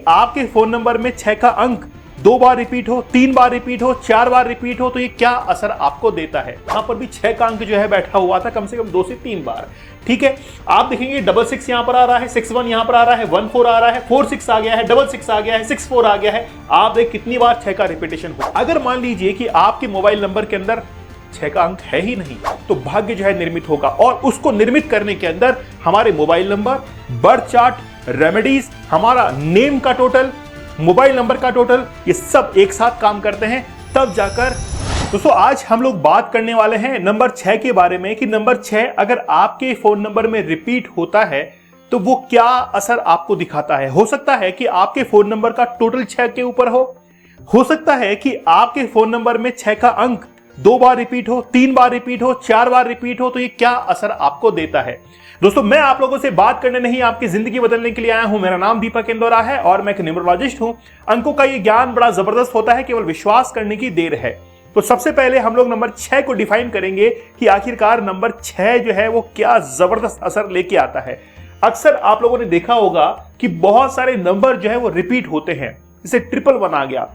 आपके phone number में 6 का अंक 2 बार रिपीट हो, 3 बार रिपीट हो, 4 बार रिपीट हो तो ये क्या असर आपको देता है। यहां पर भी 6 का अंक जो है बैठा हुआ था कम से कम 2 से 3 बार। ठीक है, आप देखेंगे 66 यहां पर आ रहा है, 61 यहां पर आ रहा है, 14 आ रहा है, 46 आ गया है, 66 आ गया है, 64 आ गया है। आप देख कितनी बार 6 का रिपीटेशन हो। अगर मान लीजिए कि आपके मोबाइल नंबर के अंदर 6 का अंक है ही नहीं तो भाग्य जो है निर्मित होगा, और उसको निर्मित करने के अंदर हमारे mobile number, birth chart, remedies, हमारा नेम का टोटल, मोबाइल नंबर का टोटल, ये सब एक साथ काम करते हैं तब जाकर। दोस्तों आज हम लोग बात करने वाले हैं नंबर 6 के बारे में कि नंबर 6 अगर आपके फोन नंबर में रिपीट होता है तो वो क्या असर आपको दिखाता है। हो सकता है कि आपके फोन नंबर का टोटल 6 के ऊपर हो सकता है कि आपके फोन नंबर में 6 का अंक 2 बार रिपीट हो, 3 बार रिपीट हो, 4 बार रिपीट हो तो ये क्या असर आपको देता है। दोस्तों मैं आप लोगों से बात करने नहीं, आपकी जिंदगी बदलने के लिए आया हूं। मेरा नाम दीपक इंदौरा है और मैं एक न्यूमरोलॉजिस्ट हूं। अंकों का ये ज्ञान बड़ा जबरदस्त होता है, केवल विश्वास करने की देर है। तो सबसे पहले हम लोग नंबर 6 को डिफाइन करेंगे कि आखिरकार नंबर 6 जो है वो क्या जबरदस्त असर लेके आता है। अक्सर आप लोगों ने देखा होगा कि बहुत सारे नंबर जो है वो रिपीट होते हैं, जैसे 111 आ गया।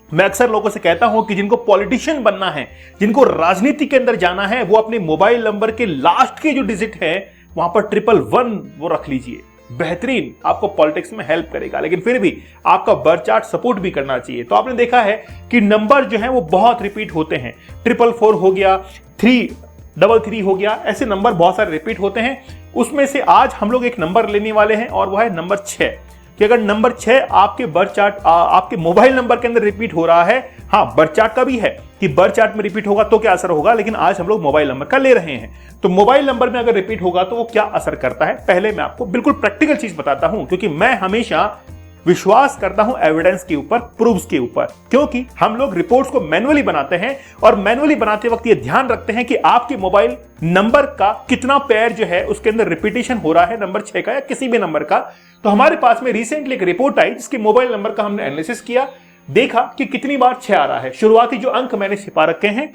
मैं अक्सर लोगों से कहता हूं कि जिनको पॉलिटिशियन बनना है, जिनको राजनीति के अंदर जाना है, वो अपने मोबाइल नंबर के लास्ट के जो डिजिट है वहां पर 111 वो रख लीजिए। बेहतरीन, आपको पॉलिटिक्स में हेल्प करेगा। लेकिन फिर भी आपका बर्थ चार्ट सपोर्ट भी करना चाहिए। तो आपने देखा है कि नंबर जो है वो बहुत रिपीट होते हैं। 444 हो गया, 333 हो गया, ऐसे नंबर बहुत सारे रिपीट होते हैं। उसमें से आज हम लोग एक नंबर लेने वाले हैं और वह है नंबर 6 कि अगर नंबर 6 आपके बर्थ चार्ट आपके मोबाइल नंबर के अंदर रिपीट हो रहा है, हाँ बर्थ चार्ट का भी है कि बर्थ चार्ट में रिपीट होगा तो क्या असर होगा, लेकिन आज हम लोग मोबाइल नंबर का ले रहे हैं। तो मोबाइल नंबर में अगर रिपीट होगा तो वो क्या असर करता है, पहले मैं आपको बिल्कुल प्रैक्टिकल चीज बताता हूं, क्योंकि मैं हमेशा विश्वास करता हूं एविडेंस के ऊपर, प्रूफ्स के ऊपर। क्योंकि हम लोग रिपोर्ट्स को मैनुअली बनाते हैं और मैनुअली बनाते वक्त ये ध्यान रखते हैं कि आपके मोबाइल नंबर का कितना पेयर जो है उसके अंदर रिपीटेशन हो रहा है, नंबर 6 का या किसी भी नंबर का। तो हमारे पास में रिसेंटली एक रिपोर्ट आई जिसके मोबाइल नंबर का हमने एनालिसिस किया, देखा कि कितनी बार 6 आ रहा है। शुरुआती जो अंक मैंने छिपा रखे हैं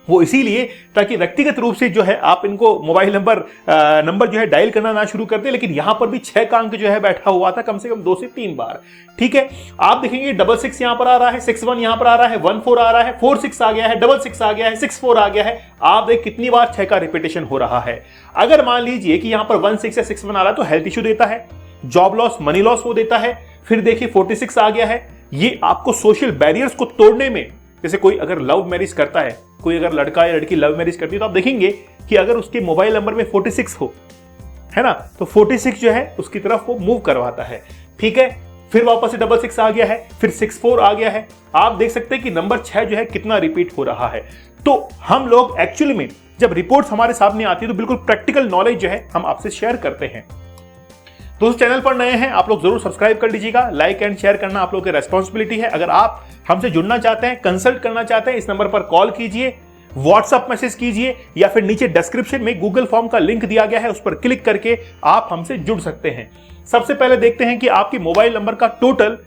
वो इसीलिए ताकि व्यक्तिगत रूप से जो है आप इनको मोबाइल नंबर जो है डायल करना ना शुरू कर दे। लेकिन यहां पर भी 6 का अंक जो है बैठा हुआ था कम से कम 2 से 3 बार। ठीक है, आप देखेंगे 66 यहां पर आ रहा है, 61 यहां पर आ रहा है, 14 आ रहा है, 46 आ गया है, 66 आ गया है, 64 आ गया है। आप देख कितनी बार 6 का रिपीटेशन हो रहा है। अगर मान लीजिए कि यहां पर 16 या 61 आ रहा है तो हेल्थ इश्यू देता है, जॉब लॉस, मनी लॉस वो देता है। फिर देखिए 46 आ गया है, ये आपको सोशल बैरियर्स को तोड़ने में, जैसे कोई अगर लव मैरिज करता है, कोई अगर लड़का या लड़की लव मैरिज करती है तो आप देखेंगे कि अगर उसके मोबाइल नंबर में 46 हो, है ना, तो 46 जो है उसकी तरफ वो मूव करवाता है। ठीक है, फिर वापस से 66 आ गया है, फिर 64 आ गया है। आप देख सकते हैं कि नंबर 6 जो है कितना रिपीट हो रहा है। तो हम लोग एक्चुअली में जब रिपोर्ट्स हमारे सामने आती है तो बिल्कुल प्रैक्टिकल नॉलेज जो है हम आपसे शेयर करते हैं। दोस्तों चैनल पर नए हैं आप लोग जरूर सब्सक्राइब कर लीजिएगा, लाइक एंड शेयर करना आप लोगों की रेस्पॉन्सिबिलिटी है। अगर आप हमसे जुड़ना चाहते हैं, कंसल्ट करना चाहते हैं, इस नंबर पर कॉल कीजिए, व्हाट्सएप मैसेज कीजिए, या फिर नीचे डिस्क्रिप्शन में गूगल फॉर्म का लिंक दिया गया है, उस पर क्लिक करके आप हमसे जुड़ सकते हैं। सबसे पहले देखते हैं कि आपके मोबाइल नंबर का टोटल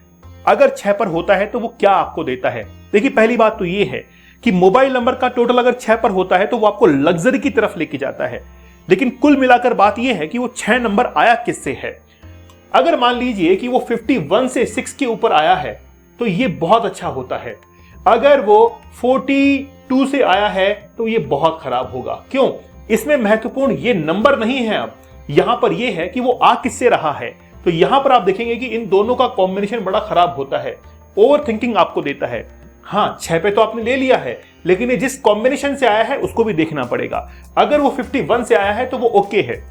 अगर 6 पर होता है तो वो क्या आपको देता है। देखिए पहली बात तो ये है कि मोबाइल नंबर का टोटल अगर 6 पर होता है तो वो आपको लग्जरी की तरफ लेके जाता है। लेकिन कुल मिलाकर बात यह है कि वो 6 नंबर आया किससे है। अगर मान लीजिए कि वो 51 से 6 के ऊपर आया है तो ये बहुत अच्छा होता है। अगर वो 42 से आया है तो ये बहुत खराब होगा। क्यों? इसमें महत्वपूर्ण ये नंबर नहीं है, अब यहां पर ये है कि वो आ किससे रहा है। तो यहां पर आप देखेंगे कि इन दोनों का कॉम्बिनेशन बड़ा खराब होता है, ओवर थिंकिंग आपको देता है। हाँ 6 पे तो आपने ले लिया है, लेकिन ये जिस कॉम्बिनेशन से आया है उसको भी देखना पड़ेगा। अगर वो 51 से आया है तो वो ओके है,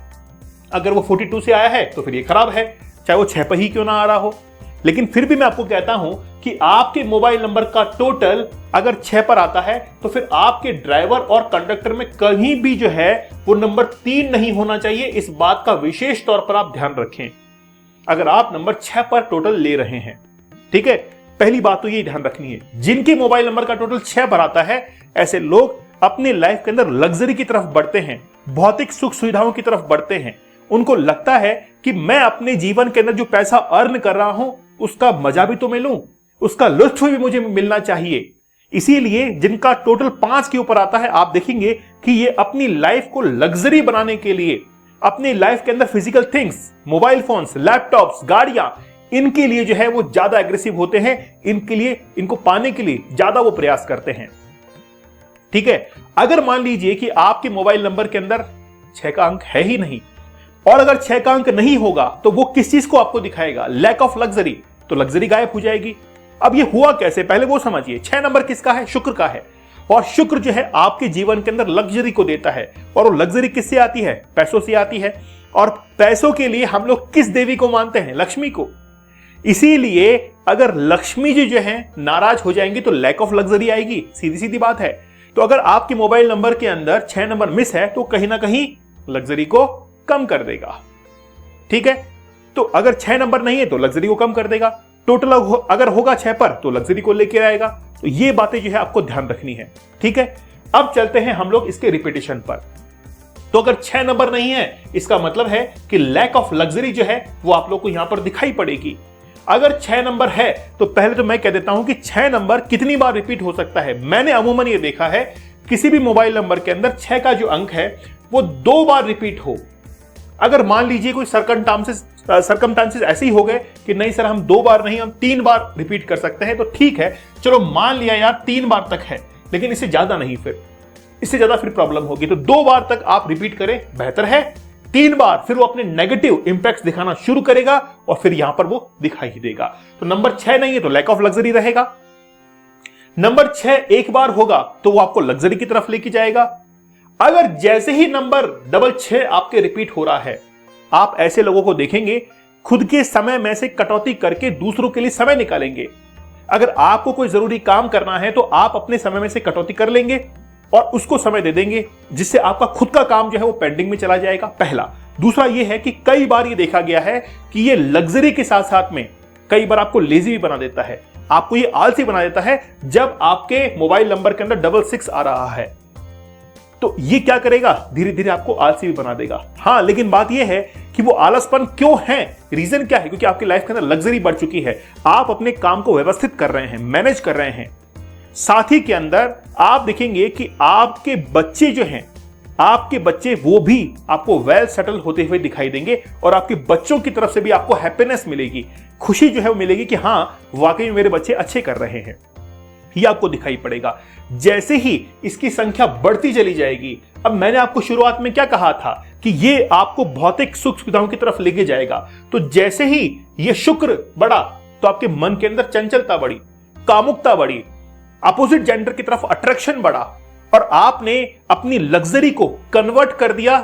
अगर वो 42 से आया है तो फिर ये खराब है, चाहे वो 6 पर ही क्यों ना आ रहा हो। लेकिन फिर भी मैं आपको कहता हूं कि आपके मोबाइल नंबर का टोटल अगर 6 पर आता है तो फिर आपके ड्राइवर और कंडक्टर में कहीं भी जो है वो नंबर 3 नहीं होना चाहिए। इस बात का विशेष तौर पर आप ध्यान रखें अगर आप नंबर 6 पर टोटल ले रहे हैं। ठीक है, पहली बात तो ये ध्यान रखनी है, जिनके मोबाइल नंबर का टोटल 6 पर आता है ऐसे लोग अपने लाइफ के अंदर लग्जरी की तरफ बढ़ते हैं, भौतिक सुख सुविधाओं की तरफ बढ़ते हैं। उनको लगता है कि मैं अपने जीवन के अंदर जो पैसा अर्न कर रहा हूं उसका मजा भी तो मैं लूं, उसका लुत्फ भी मुझे मिलना चाहिए। इसीलिए जिनका टोटल 5 के ऊपर आता है आप देखेंगे कि ये अपनी लाइफ को लग्जरी बनाने के लिए अपनी लाइफ के अंदर physical things, mobile phones, laptops, गाड़ियां, इनके लिए जो है वो ज्यादा एग्रेसिव होते हैं, इनके लिए, इनको पाने के लिए ज्यादा वो प्रयास करते हैं। ठीक है, अगर मान लीजिए कि आपके मोबाइल नंबर के अंदर 6 का अंक है ही नहीं, और अगर 6 का अंक नहीं होगा तो वो किस चीज को आपको दिखाएगा? Lack of luxury. तो लग्जरी गायब हो जाएगी। अब ये हुआ कैसे, पहले वो समझिए। 6 नंबर किसका है? शुक्र का है। और शुक्र जो है आपके जीवन के अंदर लग्जरी को देता है, और वो लग्जरी किससे आती है? पैसों से आती है। और पैसों के लिए हम लोग किस देवी को मानते हैं? लक्ष्मी को। इसीलिए अगर लक्ष्मी जी जो है नाराज हो जाएंगी तो लैक ऑफ लग्जरी आएगी, सीधी सीधी बात है। तो अगर आपके मोबाइल नंबर के अंदर 6 नंबर मिस है तो कहीं ना कहीं लग्जरी को कम कर देगा। ठीक है, तो अगर 6 नंबर नहीं है तो लग्जरी को कम कर देगा। टोटल अगर होगा 6 पर तो लग्जरी को लेकर आएगा। तो ये बातें जो है आपको ध्यान रखनी है। ठीक है, अब चलते हैं हम लोग इसके रिपीटिशन पर। तो अगर 6 नंबर नहीं है, इसका मतलब है कि लैक ऑफ लग्जरी जो है वो आप लोग को यहां पर दिखाई पड़ेगी। अगर 6 नंबर है तो पहले तो मैं कह देता हूं कि 6 नंबर कितनी बार रिपीट हो सकता है। मैंने अमूमन ये देखा है किसी भी मोबाइल नंबर के अंदर 6 का जो अंक है वो 2 बार रिपीट हो। अगर मान लीजिए कोई सरकमस्टांसेस ऐसे ही हो गए कि नहीं सर हम 2 बार नहीं, हम 3 बार रिपीट कर सकते हैं, तो ठीक है, चलो मान लिया यार 3 बार तक है, लेकिन इससे ज्यादा नहीं, फिर इससे ज्यादा फिर प्रॉब्लम होगी। तो 2 बार तक आप रिपीट करें, बेहतर है। 3 बार फिर वो अपने नेगेटिव इंपैक्ट्स दिखाना शुरू करेगा और फिर यहां पर वो दिखाई ही देगा। तो नंबर 6 नहीं है तो लैक ऑफ लग्जरी रहेगा। नंबर 6 एक बार होगा तो वो आपको लग्जरी की तरफ लेके जाएगा। अगर जैसे ही नंबर 6 आपके रिपीट हो रहा है, आप ऐसे लोगों को देखेंगे खुद के समय में से कटौती करके दूसरों के लिए समय निकालेंगे। अगर आपको कोई जरूरी काम करना है तो आप अपने समय में से कटौती कर लेंगे और उसको समय दे देंगे, जिससे आपका खुद का काम जो है वो पेंडिंग में चला जाएगा। पहला। दूसरा ये है कि कई बार ये देखा गया है कि ये लग्जरी के साथ साथ में कई बार आपको लेजी भी बना देता है, आपको ये आलसी बना देता है। जब आपके मोबाइल नंबर के अंदर 66 आ रहा है तो ये क्या करेगा? धीरे धीरे आपको आलसी भी बना देगा। हाँ, लेकिन बात यह है कि वो आलसपन क्यों है, रीजन क्या है? क्योंकि आपकी लाइफ के अंदर लग्जरी बढ़ चुकी है, आप अपने काम को व्यवस्थित कर रहे हैं, मैनेज कर रहे हैं। साथ ही के अंदर आप देखेंगे कि आपके बच्चे जो हैं, आपके बच्चे वो भी आपको वेल सेटल होते हुए दिखाई देंगे और आपके बच्चों की तरफ से भी आपको हैप्पीनेस मिलेगी, खुशी जो है वो मिलेगी कि हाँ वाकई में मेरे बच्चे अच्छे कर रहे हैं, ये आपको दिखाई पड़ेगा। जैसे ही इसकी संख्या बढ़ती चली जाएगी, अब मैंने आपको शुरुआत में क्या कहा था कि ये आपको भौतिक सुख सुविधाओं की तरफ लेके जाएगा। तो जैसे ही ये शुक्र बढ़ा तो आपके मन के अंदर चंचलता बढ़ी, कामुकता बढ़ी, अपोजिट जेंडर की तरफ अट्रैक्शन बढ़ा और आपने अपनी लग्जरी को कन्वर्ट कर दिया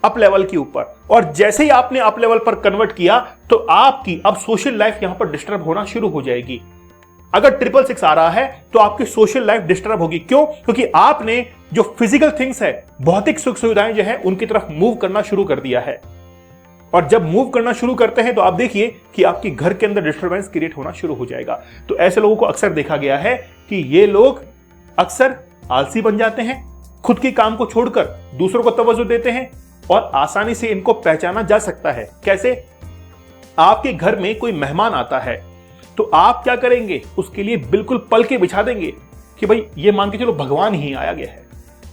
अप लेवल के ऊपर। और जैसे ही आपने अप लेवल पर कन्वर्ट किया तो आपकी अब सोशल लाइफ यहां पर डिस्टर्ब होना शुरू हो जाएगी। अगर 666 आ रहा है तो आपकी सोशल लाइफ डिस्टर्ब होगी। क्यों? क्योंकि आपने जो फिजिकल थिंग्स है, भौतिक सुख सुविधाएं जो है उनकी तरफ मूव करना शुरू कर दिया है। और जब मूव करना शुरू करते हैं तो आप देखिए कि आपके घर के अंदर डिस्टर्बेंस क्रिएट होना शुरू हो जाएगा। तो ऐसे लोगों को अक्सर देखा गया है कि ये लोग अक्सर आलसी बन जाते हैं, खुद के काम को छोड़कर दूसरों को तवज्जो देते हैं और आसानी से इनको पहचाना जा सकता है। कैसे? आपके घर में कोई मेहमान आता है तो आप क्या करेंगे? उसके लिए बिल्कुल पल के बिछा देंगे कि भाई ये मान के चलो भगवान ही आया गया है।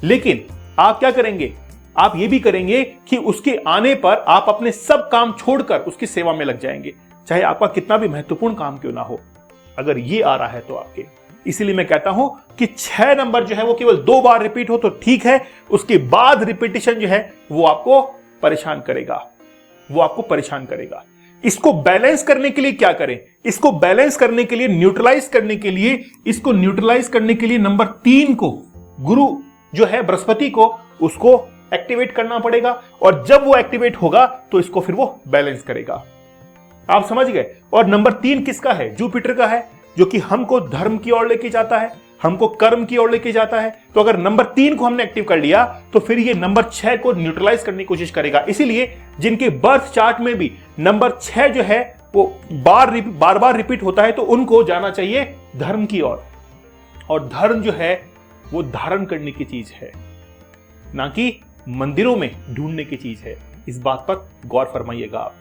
लेकिन आप क्या करेंगे? आप ये भी करेंगे कि उसके आने पर आप अपने सब काम छोड़कर उसकी सेवा में लग जाएंगे, चाहे आपका कितना भी महत्वपूर्ण काम क्यों ना हो, अगर ये आ रहा है तो आपके। इसीलिए मैं कहता हूं कि 6 नंबर जो है वो केवल 2 बार रिपीट हो तो ठीक है, उसके बाद रिपीटिशन जो है वो आपको परेशान करेगा, वो आपको परेशान करेगा। इसको बैलेंस करने के लिए क्या करें? इसको बैलेंस करने के लिए, न्यूट्रलाइज करने के लिए, इसको न्यूट्रलाइज करने के लिए नंबर 3 को, गुरु जो है बृहस्पति को, उसको एक्टिवेट करना पड़ेगा। और जब वो एक्टिवेट होगा तो इसको फिर वो बैलेंस करेगा। आप समझ गए? और नंबर 3 किसका है? जुपिटर का है, जो कि हमको धर्म की ओर लेके जाता है, हमको कर्म की ओर लेके जाता है। तो अगर नंबर 3 को हमने एक्टिव कर लिया तो फिर ये नंबर 6 को न्यूट्रलाइज करने की कोशिश करेगा। इसीलिए जिनके बर्थ चार्ट में भी नंबर 6 जो है वो बार बार रिपीट होता है तो उनको जाना चाहिए धर्म की ओर। और धर्म जो है वो धारण करने की चीज है, ना कि मंदिरों में ढूंढने की चीज है। इस बात पर गौर फरमाइएगा आप।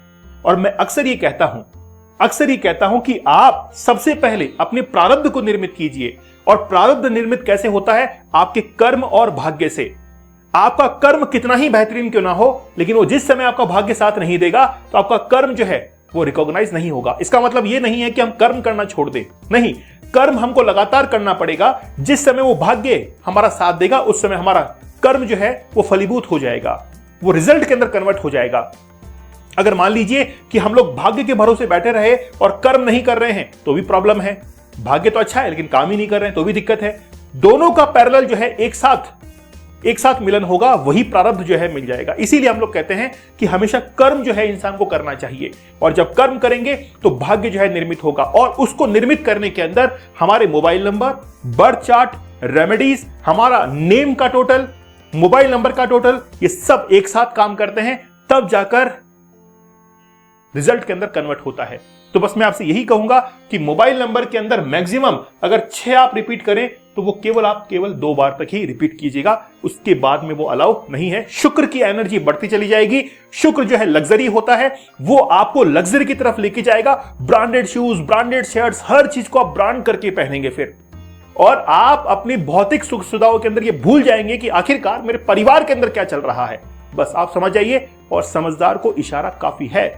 और मैं अक्सर ये कहता हूं कि आप सबसे पहले अपने प्रारब्ध को निर्मित कीजिए। और प्रारब्ध निर्मित कैसे होता है? आपके कर्म और भाग्य से। आपका कर्म कितना ही बेहतरीन क्यों ना हो, लेकिन वो जिस समय आपका भाग्य साथ नहीं देगा तो आपका कर्म जो है वो रिकॉग्नाइज नहीं होगा। इसका मतलब ये नहीं है कि हम कर्म करना छोड़ दें, नहीं, कर्म हमको लगातार करना पड़ेगा। जिस समय वो भाग्य हमारा साथ देगा उस समय हमारा कर्म जो है वो फलीभूत हो जाएगा, वो रिजल्ट के अंदर कन्वर्ट हो जाएगा। अगर मान लीजिए कि हम लोग भाग्य के भरोसे बैठे रहे और कर्म नहीं कर रहे हैं तो भी प्रॉब्लम है। भाग्य तो अच्छा है लेकिन काम ही नहीं कर रहे हैं तो भी दिक्कत है। दोनों का पैरेलल जो है एक साथ मिलन होगा, वही प्रारब्ध जो है मिल जाएगा। इसीलिए हम लोग कहते हैं कि हमेशा कर्म जो है इंसान को करना चाहिए, और जब कर्म करेंगे तो भाग्य जो है निर्मित होगा। और उसको निर्मित करने के अंदर हमारे mobile number, birth chart, remedies, हमारा नेम का टोटल, मोबाइल नंबर का टोटल, ये सब एक साथ काम करते हैं, तब जाकर रिजल्ट के अंदर कन्वर्ट होता है। तो बस मैं आपसे यही कहूंगा कि मोबाइल नंबर के अंदर मैक्सिमम अगर 6 आप रिपीट करें तो वो केवल 2 बार तक ही रिपीट कीजिएगा, उसके बाद में वो अलाउ नहीं है। शुक्र की एनर्जी बढ़ती चली जाएगी। शुक्र जो है लग्जरी होता है, वो आपको लग्जरी की तरफ लेके जाएगा। ब्रांडेड शूज, ब्रांडेड शर्ट्स, हर चीज को आप ब्रांड करके पहनेंगे फिर, और आप अपनी भौतिक सुख सुविधाओं के अंदर ये भूल जाएंगे कि आखिरकार मेरे परिवार के अंदर क्या चल रहा है। बस आप समझ जाइए, और समझदार को इशारा काफी है।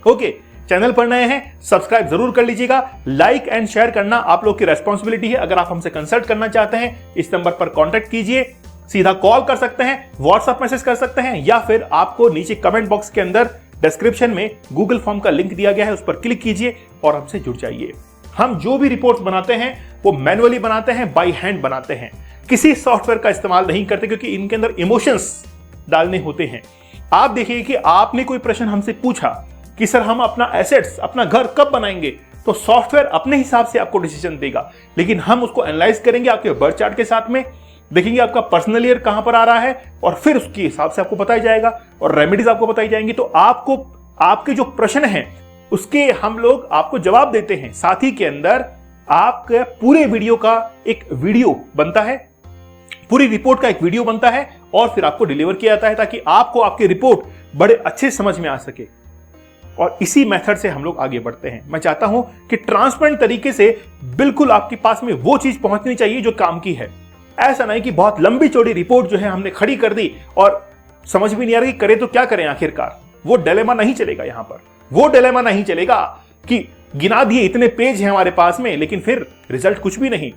ओके, चैनल पर नए हैं सब्सक्राइब जरूर कर लीजिएगा। लाइक एंड शेयर करना आप लोग की रेस्पॉन्सिबिलिटी है। अगर आप हमसे कंसल्ट करना चाहते हैं इस नंबर पर कांटेक्ट कीजिए, सीधा कॉल कर सकते हैं, व्हाट्सएप मैसेज कर सकते हैं, या फिर आपको नीचे कमेंट बॉक्स के अंदर डिस्क्रिप्शन में गूगल फॉर्म का लिंक दिया गया है, उस पर क्लिक कीजिए और हमसे जुड़ जाइए। हम जो भी रिपोर्ट्स बनाते हैं वो मैनुअली बनाते हैं, बाई हैंड बनाते हैं, किसी सॉफ्टवेयर का इस्तेमाल नहीं करते, क्योंकि इनके अंदर इमोशंस डालने होते हैं। आप देखिए कि आपने कोई प्रश्न हमसे पूछा कि सर हम अपना एसेट्स, अपना घर कब बनाएंगे, तो सॉफ्टवेयर अपने हिसाब से आपको डिसीजन देगा, लेकिन हम उसको एनालाइज करेंगे आपके बर्थ चार्ट के साथ में, देखेंगे आपका पर्सनल ईयर कहां पर आ रहा है, और फिर उसके हिसाब से आपको बताया जाएगा और रेमेडीज आपको बताई जाएंगी। तो आपको आपके जो प्रश्न हैं उसके हम लोग आपको जवाब देते हैं। साथ ही के अंदर आपके पूरे वीडियो का एक वीडियो बनता है, पूरी रिपोर्ट का एक वीडियो बनता है, और फिर आपको डिलीवर किया जाता है ताकि आपको आपकी रिपोर्ट बड़े अच्छे समझ में आ सके। और इसी मेथड से हम लोग आगे बढ़ते हैं। मैं चाहता हूं कि ट्रांसपेरेंट तरीके से बिल्कुल आपके पास में वो चीज पहुंचनी चाहिए जो काम की है। ऐसा नहीं कि बहुत लंबी चौड़ी रिपोर्ट जो है हमने खड़ी कर दी और समझ भी नहीं आ रही कि करें तो क्या करें आखिरकार। वो डिलेमा नहीं चलेगा यहां पर, वो डिलेमा नहीं चलेगा कि गिना दिए इतने पेज हैं हमारे पास में लेकिन फिर रिजल्ट कुछ भी नहीं।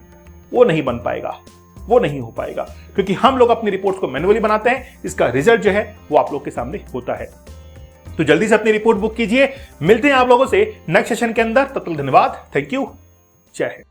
वो नहीं बन पाएगा, वो नहीं हो पाएगा, क्योंकि हम लोग अपनी रिपोर्ट्स को मैनुअली बनाते हैं। इसका रिजल्ट जो है वो आप लोग के सामने होता है। तो जल्दी से अपनी रिपोर्ट बुक कीजिए। मिलते हैं आप लोगों से नेक्स्ट सेशन के अंदर। तब तक धन्यवाद, थैंक यू, जय हिंद।